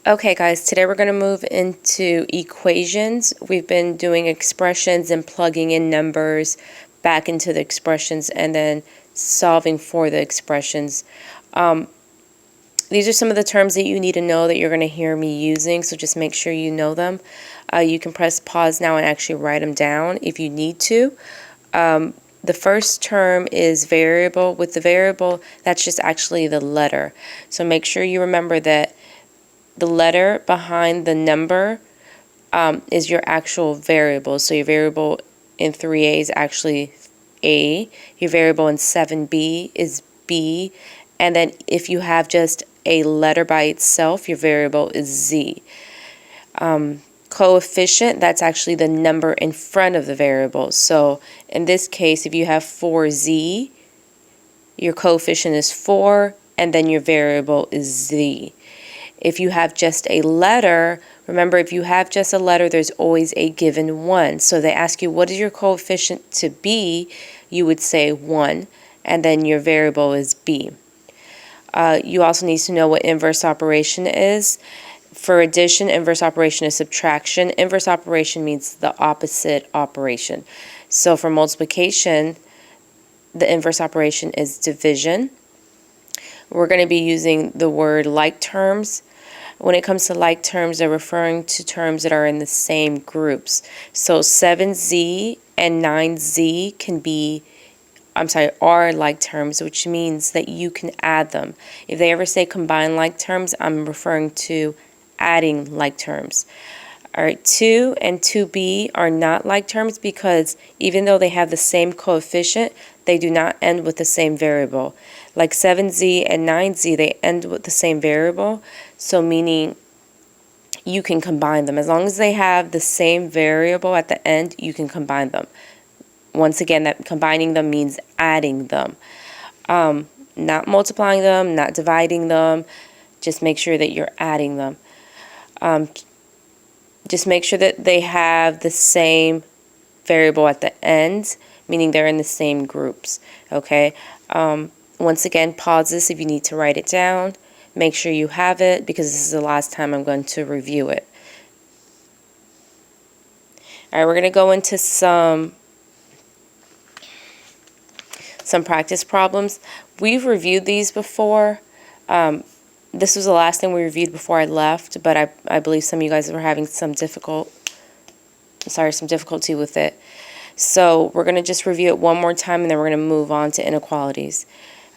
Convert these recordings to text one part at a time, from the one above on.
Okay guys, today we're going to move into equations. We've been doing expressions and plugging in numbers back into the expressions and then solving for the expressions. These are some of the terms that you need to know that you're going to hear me using, so just make sure you know them. You can press pause now and actually write them down if you need to. The first term is variable. With the variable, that's just actually the letter. So make sure you remember that the letter behind the number is your actual variable. So your variable in 3a is actually a. Your variable in 7b is b. And then if you have just a letter by itself, your variable is z. Coefficient, that's actually the number in front of the variable. So in this case, if you have 4z, your coefficient is 4, and then your variable is z. If you have just a letter, remember if you have just a letter, there's always a given 1. So they ask you, what is your coefficient to be? You would say 1, and then your variable is b. You also need to know what inverse operation is. For addition, inverse operation is subtraction. Inverse operation means the opposite operation. So for multiplication, the inverse operation is division. We're going to be using the word like terms. When it comes to like terms, they're referring to terms that are in the same groups. So 7z and 9z are like terms, which means that you can add them. If they ever say combine like terms, I'm referring to adding like terms. Alright, 2 and 2b are not like terms because even though they have the same coefficient, they do not end with the same variable. Like 7z and 9z, they end with the same variable, so meaning you can combine them. As long as they have the same variable at the end, you can combine them. Once again, that combining them means adding them. Not multiplying them, not dividing them. Just make sure that you're adding them. Just make sure that they have the same variable at the end, meaning they're in the same groups. Okay. Once again, pause this if you need to write it down. Make sure you have it because this is the last time I'm going to review it. Alright, we're going to go into some practice problems. We've reviewed these before. This was the last thing we reviewed before I left, but I believe some of you guys were having some difficulty with it. So we're going to just review it one more time and then we're going to move on to inequalities.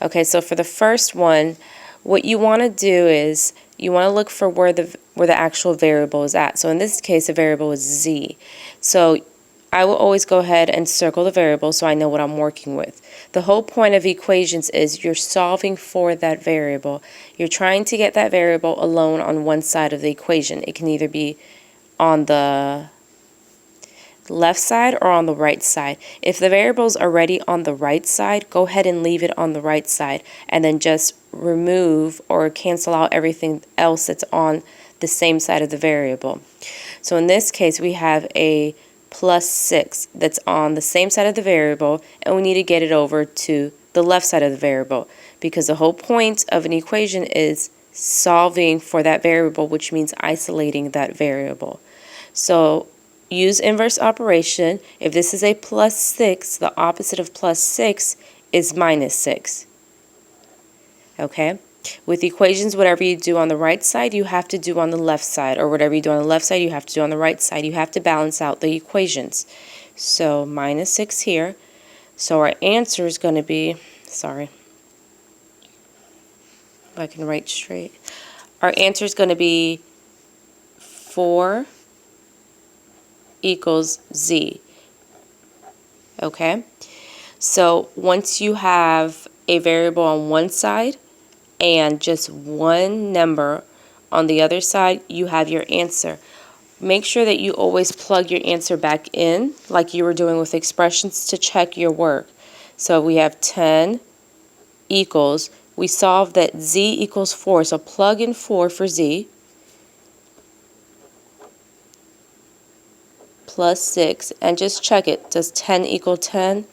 Okay, so for the first one, what you want to do is you want to look for where the actual variable is at. So in this case, the variable is z. So I will always go ahead and circle the variable so I know what I'm working with. The whole point of equations is you're solving for that variable. You're trying to get that variable alone on one side of the equation. It can either be on the left side or on the right side. If the variable is already on the right side, go ahead and leave it on the right side and then just remove or cancel out everything else that's on the same side of the variable. So in this case, we have a plus 6 that's on the same side of the variable, and we need to get it over to the left side of the variable because the whole point of an equation is solving for that variable, which means isolating that variable. So use inverse operation. If this is a plus 6, the opposite of plus 6 is minus 6. Okay? With equations, whatever you do on the right side, you have to do on the left side, or whatever you do on the left side, you have to do on the right side. You have to balance out the equations. So minus 6 here. So our answer is going to be, sorry, if I can write straight. Our answer is going to be 4 equals z. Okay? So once you have a variable on one side and just one number on the other side, you have your answer. Make sure that you always plug your answer back in like you were doing with expressions to check your work. So we have 10 equals, we solved that z equals 4, so plug in 4 for z, plus 6, and just check it. Does 10 equal 10?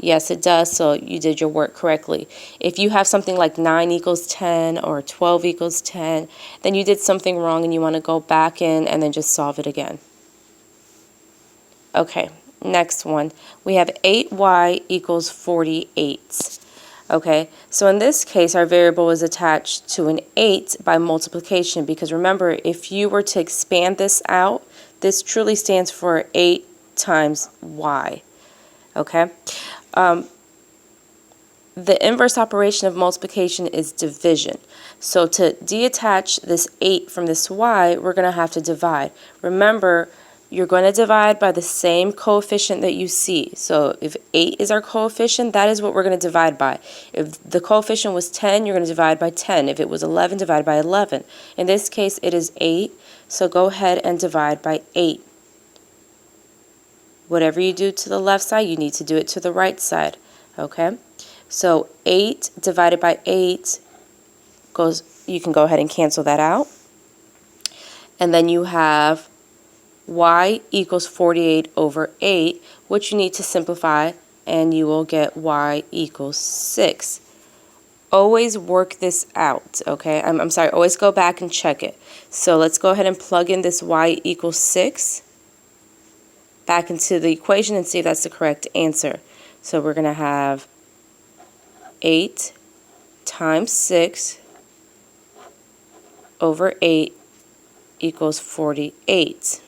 Yes, it does, so you did your work correctly. If you have something like 9 equals 10 or 12 equals 10, then you did something wrong and you want to go back in and then just solve it again. Okay, next one. We have 8y equals 48. Okay, so in this case, our variable is attached to an 8 by multiplication, because remember, if you were to expand this out, this truly stands for 8 times y. Okay? The inverse operation of multiplication is division. So to detach this 8 from this y, we're going to have to divide. Remember, you're going to divide by the same coefficient that you see. So if 8 is our coefficient, that is what we're going to divide by. If the coefficient was 10, you're going to divide by 10. If it was 11, divide by 11. In this case, it is 8, so go ahead and divide by 8. Whatever you do to the left side, you need to do it to the right side. Okay? So 8 divided by 8 goes, you can go ahead and cancel that out. And then you have y equals 48 over 8, which you need to simplify, and you will get y equals 6. Always work this out, okay? I'm sorry, always go back and check it. So let's go ahead and plug in this y equals 6 back into the equation and see if that's the correct answer. So we're going to have 8 times 6 over 8 equals 48.